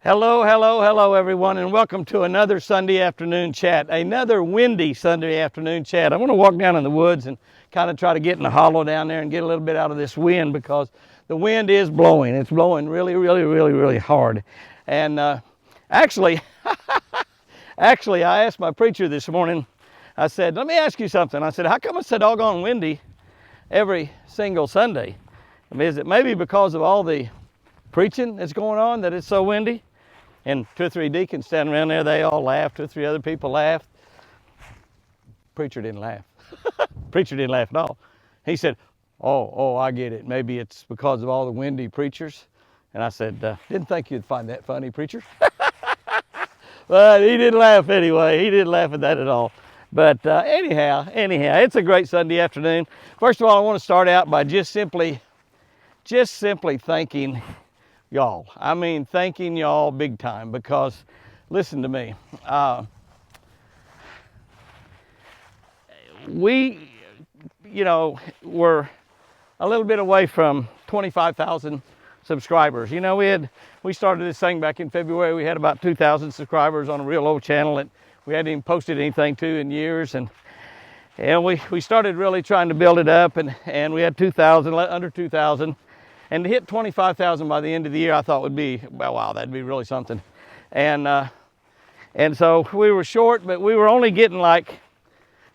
Hello, hello, hello, everyone, and welcome to another Sunday afternoon chat, another windy Sunday afternoon chat. I'm going to walk down in the woods and kind of try to get in the hollow down there and get a little bit out of this wind because the wind is blowing. It's blowing really, really, really, really hard. And actually, I asked my preacher this morning, I said, let me ask you something. I said, how come it's so doggone windy every single Sunday? I mean, is it maybe because of all the preaching that's going on that it's so windy? And 2 or 3 deacons standing around there, they all laughed. 2 or 3 other people laughed. Preacher didn't laugh. Preacher didn't laugh at all. He said, oh, I get it. Maybe it's because of all the windy preachers. And I said, didn't think you'd find that funny, preacher. But he didn't laugh anyway. He didn't laugh at that at all. But anyhow, it's a great Sunday afternoon. First of all, I want to start out by just simply thanking y'all. I mean, thanking y'all big time because, listen to me, we, were a little bit away from 25,000 subscribers. We started this thing back in February. We had about 2,000 subscribers on a real old channel that we hadn't even posted anything to in years. And we started really trying to build it up, and we had 2,000, under 2,000. And to hit 25,000 by the end of the year, I thought would be, well, wow, that'd be really something. And so we were short, but we were only getting like,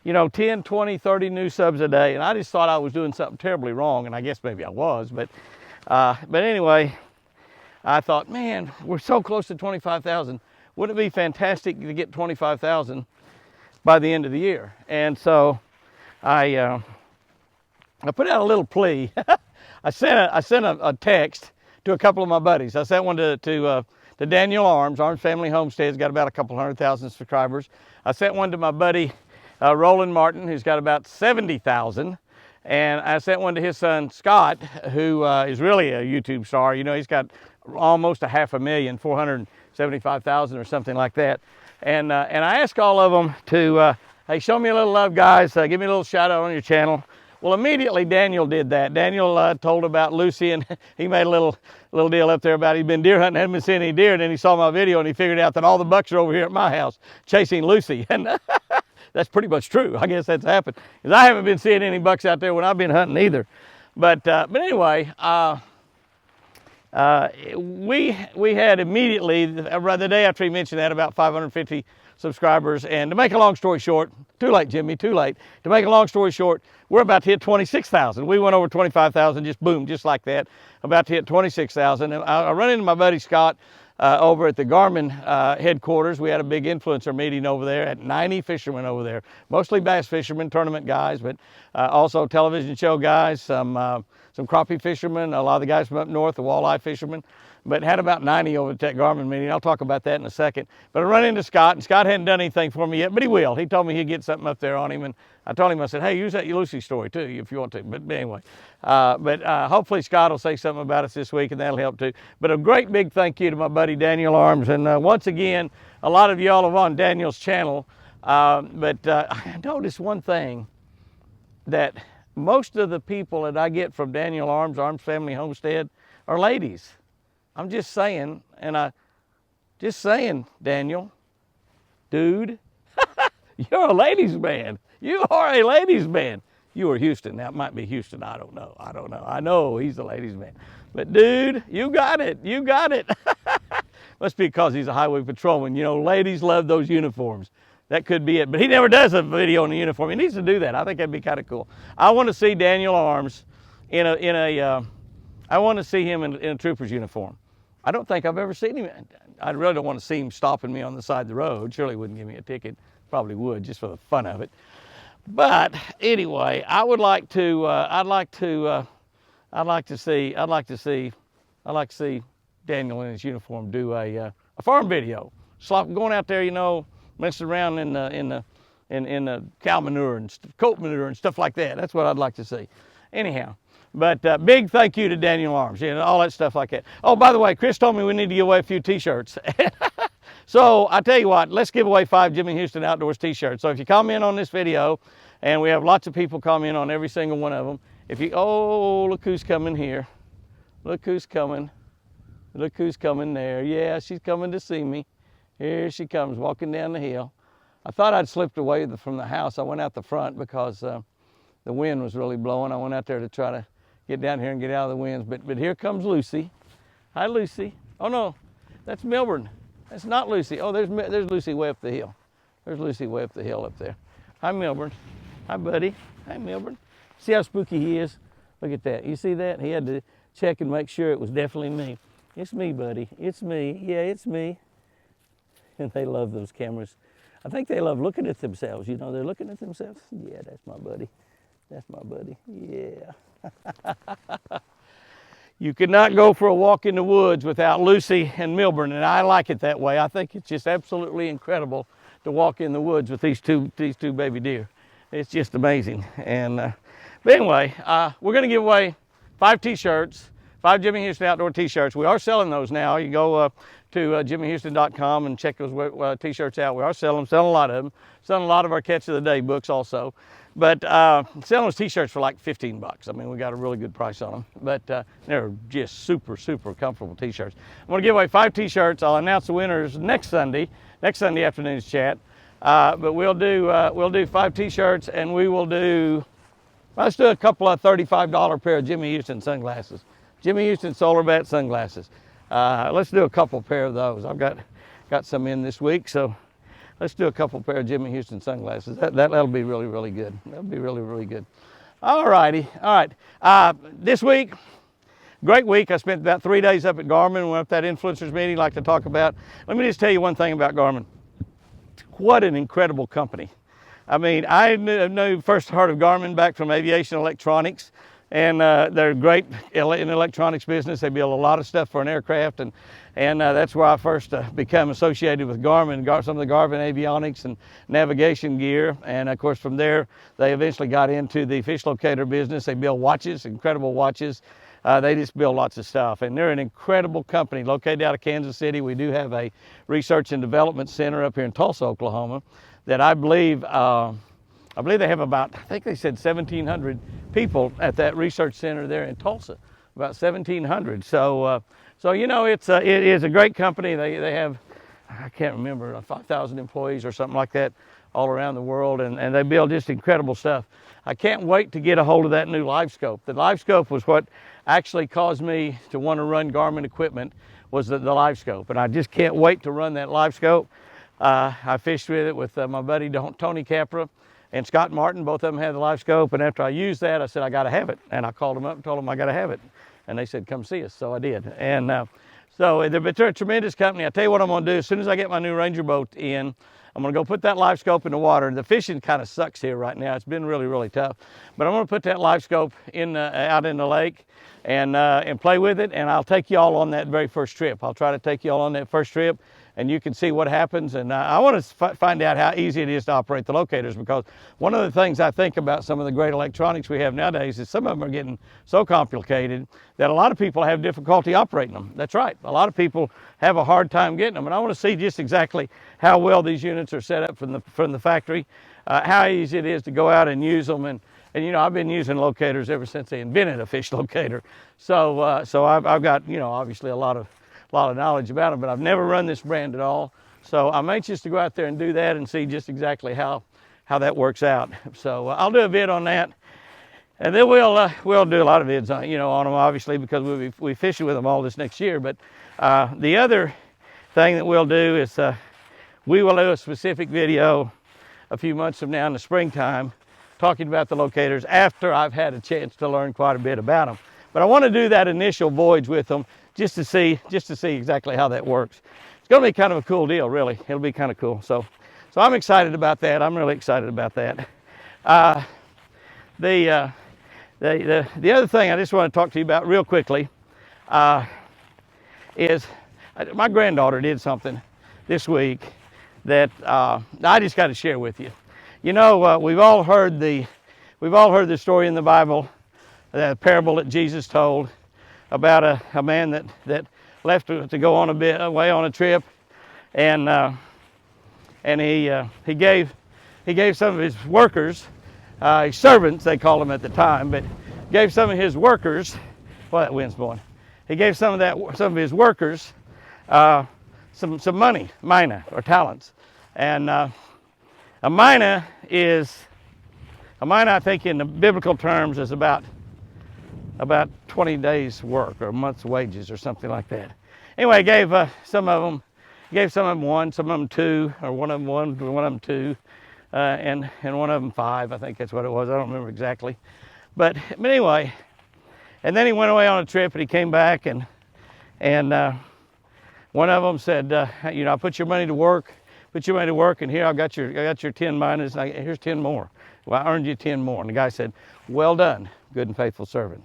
10, 20, 30 new subs a day. And I just thought I was doing something terribly wrong. And I guess maybe I was, but anyway, I thought, man, we're so close to 25,000. Wouldn't it be fantastic to get 25,000 by the end of the year? And so I put out a little plea. I sent a text to a couple of my buddies. I sent one to Daniel Arms Family Homestead's got about a couple 100,000 subscribers. I sent one to my buddy Roland Martin, who's got about 70,000. And I sent one to his son Scott, who is really a YouTube star. He's got almost 500,000, 475,000 or something like that. And I asked all of them to, hey, show me a little love, guys. Give me a little shout out on your channel. Well, immediately Daniel did that. Daniel told about Lucy, and he made a little deal up there about he'd been deer hunting, hadn't been seeing any deer, and then he saw my video and he figured out that all the bucks are over here at my house chasing Lucy. And that's pretty much true. I guess that's happened, because I haven't been seeing any bucks out there when I've been hunting either. But anyway, we had immediately, the day after he mentioned that, about 550 subscribers. And to make a long story short, too late, Jimmy, too late. To make a long story short, we're about to hit 26,000. We went over 25,000, just boom, just like that. About to hit 26,000. And I run into my buddy Scott over at the Garmin headquarters. We had a big influencer meeting over there at 90 fishermen over there, mostly bass fishermen, tournament guys, but also television show guys, some crappie fishermen, a lot of the guys from up north, the walleye fishermen, but had about 90 over at that Garmin meeting. I'll talk about that in a second. But I run into Scott, and Scott hadn't done anything for me yet, but he will. He told me he'd get something up there on him, and I told him, I said, hey, use that Lucy story too, if you want to. But anyway, hopefully Scott will say something about us this week, and that'll help too. But a great big thank you to my buddy Daniel Arms. And once again, a lot of y'all are on Daniel's channel, but I noticed one thing, that most of the people that I get from Daniel Arms Family Homestead, are ladies. I'm just saying, Daniel, dude, you're a ladies' man. You are a ladies' man. You are Houston. Now, it might be Houston. I don't know. I know he's a ladies' man. But, dude, you got it. You got it. Must be because he's a highway patrolman. Ladies love those uniforms. That could be it. But he never does a video in a uniform. He needs to do that. I think that'd be kind of cool. I want to see Daniel Arms I want to see him in a trooper's uniform. I don't think I've ever seen him. I really don't want to see him stopping me on the side of the road. Surely wouldn't give me a ticket. Probably would, just for the fun of it. But anyway, I would like to. I'd like to see Daniel in his uniform do a farm video. Going out there, messing around in the cow manure and goat manure and stuff like that. That's what I'd like to see. Anyhow. But big thank you to Daniel Arms, all that stuff like that. Oh, by the way, Chris told me we need to give away a few t-shirts. So I tell you what, let's give away 5 Jimmy Houston Outdoors t-shirts. So if you comment on this video, and we have lots of people comment on every single one of them. Oh, look who's coming here. Look who's coming. Look who's coming there. Yeah, she's coming to see me. Here she comes, walking down the hill. I thought I'd slipped away from the house. I went out the front because the wind was really blowing. I went out there to try to get down here and get out of the winds. But here comes Lucy. Hi, Lucy. Oh, no, that's Milburn. That's not Lucy. Oh, there's Lucy way up the hill. There's Lucy way up the hill up there. Hi, Milburn. Hi, buddy. Hi, Milburn. See how spooky he is? Look at that. You see that? He had to check and make sure it was definitely me. It's me, buddy. It's me. Yeah, it's me. And they love those cameras. I think they love looking at themselves. You know, they're looking at themselves. Yeah, that's my buddy. That's my buddy. Yeah. You could not go for a walk in the woods without Lucy and Milburn, and I like it that way. I think it's just absolutely incredible to walk in the woods with these two baby deer. It's just amazing. And but anyway, we're going to give away 5 T-shirts, 5 Jimmy Houston Outdoor T-shirts. We are selling those now. You go to jimmyhouston.com and check those T-shirts out. We are selling a lot of them. Selling a lot of our Catch of the Day books also. But selling those T-shirts for like $15. I mean, we got a really good price on them. But they're just super, super comfortable T-shirts. I'm going to give away 5 T-shirts. I'll announce the winners next Sunday afternoon's chat. But we'll do 5 T-shirts, and we will do. Let's do a couple of $35 pair of Jimmy Houston sunglasses. Jimmy Houston Solar Bat sunglasses. Let's do a couple pair of those. I've got some in this week, so let's do a couple pair of Jimmy Houston sunglasses. That'll be really, really good. That'll be really, really good. All righty. All right. This week, great week. I spent about 3 days up at Garmin. Went up that influencers meeting like to talk about. Let me just tell you one thing about Garmin. What an incredible company. I mean, I first heard of Garmin back from aviation electronics, and they're great in the electronics business. They build a lot of stuff for an aircraft, and that's where I first became associated with Garmin, some of the Garmin avionics and navigation gear. And of course, from there, they eventually got into the fish locator business. They build watches, incredible watches. They just build lots of stuff, and they're an incredible company located out of Kansas City. We do have a research and development center up here in Tulsa, Oklahoma, that I believe they have about, I think they said 1,700 people at that research center there in Tulsa, about 1,700. So you know, it is a great company. They have, I can't remember, 5,000 employees or something like that all around the world, and they build just incredible stuff. I can't wait to get a hold of that new live scope. The live scope was what actually caused me to want to run Garmin equipment, was the live scope, and I just can't wait to run that live scope. I fished with it with my buddy Tony Capra and Scott Martin. Both of them had the live scope, and after I used that, I said, I got to have it. And I called them up and told them I got to have it. And they said, come see us. So I did. And so they're a tremendous company. I tell you what I'm going to do. As soon as I get my new Ranger boat in, I'm going to go put that live scope in the water. The fishing kind of sucks here right now. It's been really, really tough. But I'm going to put that live scope out in the lake and play with it. And I'll take you all on that very first trip. I'll try to take you all on that first trip, and you can see what happens. And I want to find out how easy it is to operate the locators, because one of the things I think about some of the great electronics we have nowadays is some of them are getting so complicated that a lot of people have difficulty operating them. That's right. A lot of people have a hard time getting them. And I want to see just exactly how well these units are set up from the factory, how easy it is to go out and use them. And you know, I've been using locators ever since they invented a fish locator. So I've got, you know, obviously a lot of knowledge about them, but I've never run this brand at all. So I'm anxious to go out there and do that and see just exactly how that works out. So I'll do a vid on that, and then we'll do a lot of vids on, you know, on them, obviously, because we'll be fishing with them all this next year. But the other thing that we'll do is we will do a specific video a few months from now in the springtime talking about the locators after I've had a chance to learn quite a bit about them. But I want to do that initial voyage with them just to see exactly how that works. It's going to be kind of a cool deal, really. It'll be kind of cool. So I'm excited about that. I'm really excited about that. The other thing I just want to talk to you about real quickly is my granddaughter did something this week that I just got to share with you. You know, we've all heard the story in the Bible, the parable that Jesus told about a man that left to go on away on a trip, and he gave some of his workers, his servants they called them at the time, but gave some of his workers, well, that wind's blowing, he gave some of his workers some money, mina, or talents. And a mina, I think, in the biblical terms, is about 20 days' work or a month's wages or something like that. Anyway, he gave some of them one, some of them two, or one of them one, one of them two, and one of them 5. I think that's what it was. I don't remember exactly. But anyway, and then he went away on a trip, and he came back, and one of them said, I put your money to work, and here I got your 10 minas, and here's 10 more. Well, I earned you 10 more. And the guy said, well done, good and faithful servant.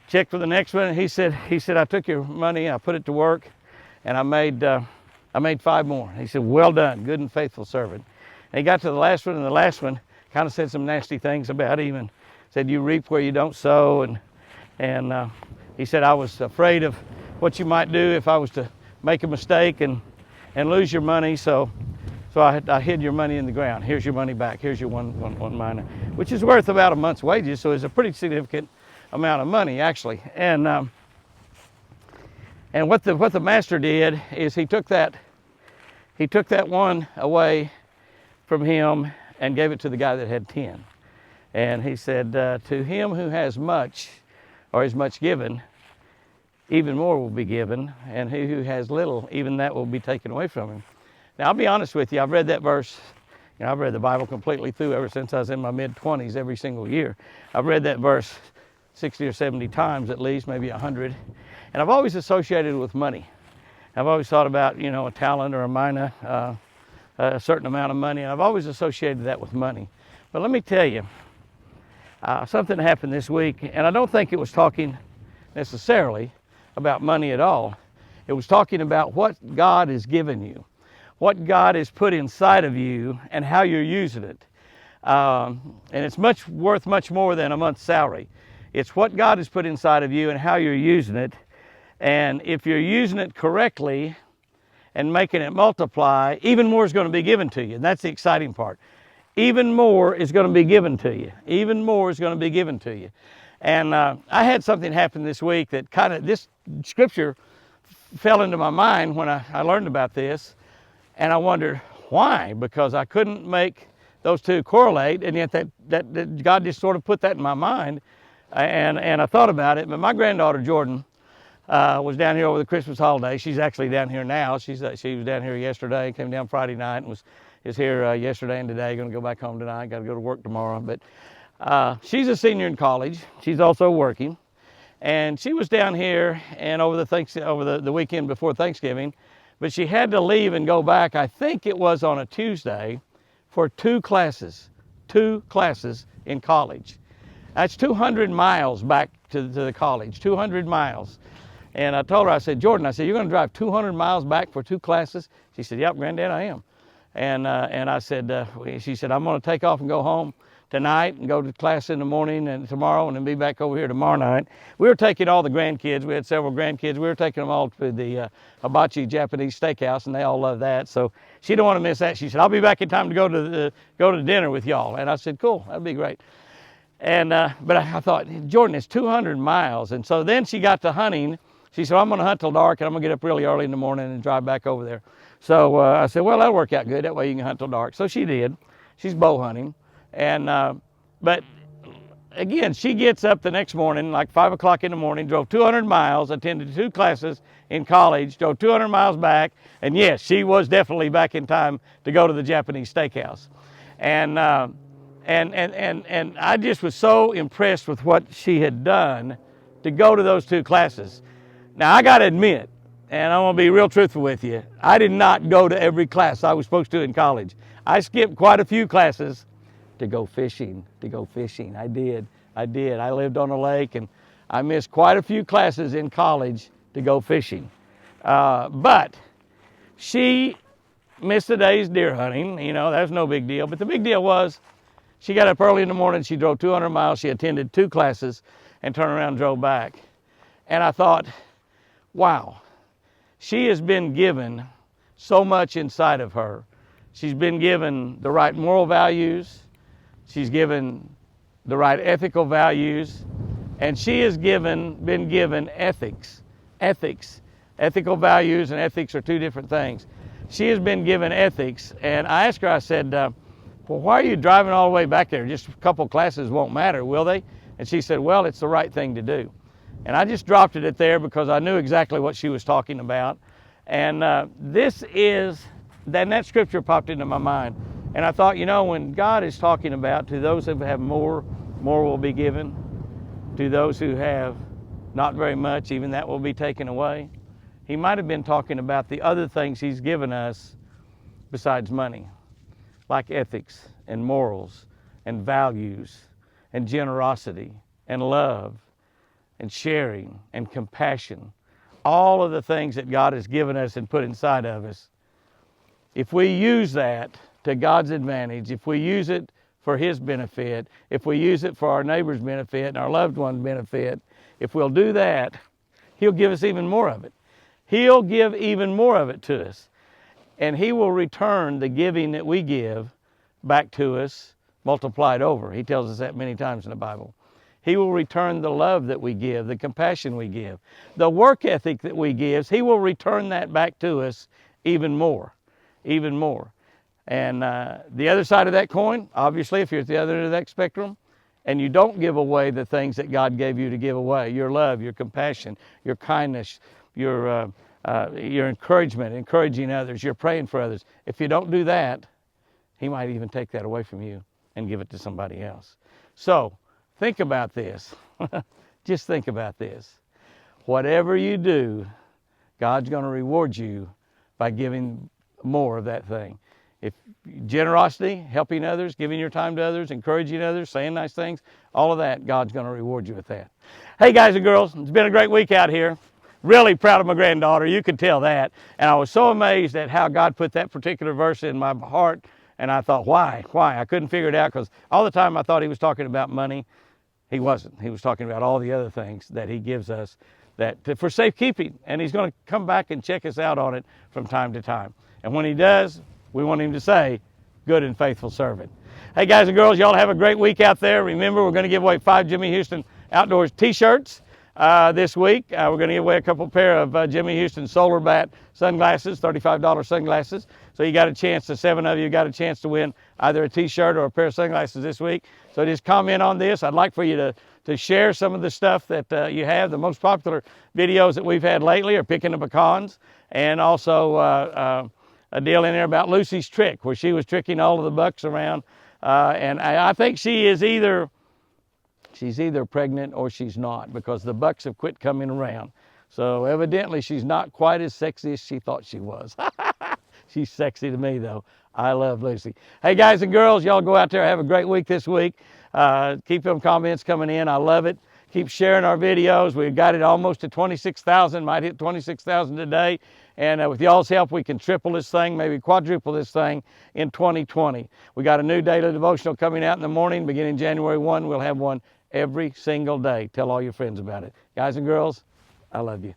Checked for the next one, and he said, I took your money, I put it to work, and I made 5 more. He said, well done, good and faithful servant. And he got to the last one, and the last one kind of said some nasty things about him, and said, you reap where you don't sow. And he said, I was afraid of what you might do if I was to make a mistake and lose your money, so I hid your money in the ground. Here's your money back. Here's your one mina, which is worth about a month's wages, so it's a pretty significant amount of money, actually. And what the master did is he took that one away from him and gave it to the guy that had 10. And he said, to him who has much, or is much given, even more will be given, and he who has little, even that will be taken away from him. Now, I'll be honest with you, I've read that verse, I've read the Bible completely through ever since I was in my mid-20s every single year. I've read that verse 60 or 70 times at least, maybe 100, and I've always associated it with money. I've always thought about, a talent or a mina, a certain amount of money, and I've always associated that with money. But let me tell you, something happened this week, and I don't think it was talking necessarily about money at all. It was talking about what God has given you, what God has put inside of you, and how you're using it. And it's worth much more than a month's salary. It's what God has put inside of you and how you're using it. And if you're using it correctly and making it multiply, even more is going to be given to you. And that's the exciting part. Even more is going to be given to you. Even more is going to be given to you. And I had something happen this week that this scripture fell into my mind when I learned about this. And I wondered why, because I couldn't make those two correlate. And yet that God just sort of put that in my mind. And I thought about it. But my granddaughter, Jordan, was down here over the Christmas holiday. She's actually down here now. She was down here yesterday, came down Friday night, and is here yesterday and today. Going to go back home tonight. Got to go to work tomorrow. But she's a senior in college. She's also working, and she was down here and over the weekend before Thanksgiving, but she had to leave and go back. I think it was on a Tuesday for 2 classes in college. That's 200 miles back to the college. 200 miles. And I told her, I said, Jordan, you're going to drive 200 miles back for 2 classes? She said, yep, Granddad, I am. And I said, she said, I'm going to take off and go home tonight and go to class in the morning and tomorrow and then be back over here tomorrow night. We were taking all the grandkids. We had several grandkids. We were taking them all to the hibachi Japanese steakhouse, and they all love that. So she didn't want to miss that. She said, I'll be back in time to go to dinner with y'all. And I said, cool, that'd be great. And but I thought, Jordan, it's 200 miles. And so then she got to hunting. She said, I'm going to hunt till dark, and I'm going to get up really early in the morning and drive back over there. So I said, well, that'll work out good. That way you can hunt till dark. So she did. She's bow hunting. And but again, she gets up the next morning, like 5 o'clock in the morning, drove 200 miles, attended 2 classes in college, drove 200 miles back. And yes, she was definitely back in time to go to the Japanese steakhouse. And I just was so impressed with what she had done to go to those 2 classes. Now, I got to admit, and I'm going to be real truthful with you, I did not go to every class I was supposed to in college. I skipped quite a few classes to go fishing. I did. I lived on a lake, and I missed quite a few classes in college to go fishing. But she missed a day's deer hunting. That's no big deal. But the big deal was she got up early in the morning. She drove 200 miles. She attended 2 classes and turned around and drove back. And I thought, wow, she has been given so much inside of her. She's been given the right moral values. She's given the right ethical values. And she has been given ethics ethics. Ethical values and ethics are two different things. She has been given ethics, and I asked her, I said, well, why are you driving all the way back there? Just a couple classes won't matter, will they? And she said, well, it's the right thing to do. And I just dropped it there because I knew exactly what she was talking about. And then that scripture popped into my mind. And I thought, you know, when God is talking about to those who have more will be given. To those who have not very much, even that will be taken away. He might have been talking about the other things he's given us besides money, like ethics and morals and values and generosity and love and sharing and compassion. All of the things that God has given us and put inside of us. If we use that to God's advantage, if we use it for his benefit, if we use it for our neighbor's benefit and our loved one's benefit, if we'll do that, he'll give us even more of it. He'll give even more of it to us. And he will return the giving that we give back to us, multiplied over. He tells us that many times in the Bible. He will return the love that we give, the compassion we give, the work ethic that we give. He will return that back to us even more, even more. And the other side of that coin, obviously, if you're at the other end of that spectrum, and you don't give away the things that God gave you to give away, your love, your compassion, your kindness, your encouragement, encouraging others, you're praying for others. If you don't do that, he might even take that away from you and give it to somebody else. So think about this. Just think about this. Whatever you do, God's going to reward you by giving more of that thing. If generosity, helping others, giving your time to others, encouraging others, saying nice things, all of that, God's going to reward you with that. Hey guys and girls, it's been a great week out here. Really proud of my granddaughter, you could tell that. And I was so amazed at how God put that particular verse in my heart. And I thought, why? I couldn't figure it out because all the time I thought he was talking about money. He wasn't. He was talking about all the other things that he gives us for safekeeping. And he's going to come back and check us out on it from time to time. And when he does, we want him to say, good and faithful servant. Hey guys and girls, y'all have a great week out there. Remember, we're going to give away 5 Jimmy Houston Outdoors t-shirts this week. We're going to give away a couple pair of Jimmy Houston Solar Bat sunglasses, $35 sunglasses. So you got a chance, the 7 of you got a chance to win either a t-shirt or a pair of sunglasses this week. So just comment on this. I'd like for you to share some of the stuff that you have. The most popular videos that we've had lately are picking the pecans, and also a deal in there about Lucy's trick, where she was tricking all of the bucks around. And I think she's either pregnant or she's not, because the bucks have quit coming around. So evidently she's not quite as sexy as she thought she was. She's sexy to me though. I love Lucy. Hey guys and girls, y'all go out there, have a great week this week. Keep them comments coming in. I love it. Keep sharing our videos. We've got it almost to 26,000, might hit 26,000 today. And with y'all's help, we can triple this thing, maybe quadruple this thing in 2020. We got a new daily devotional coming out in the morning, beginning January 1. We'll have one every single day. Tell all your friends about it. Guys and girls, I love you.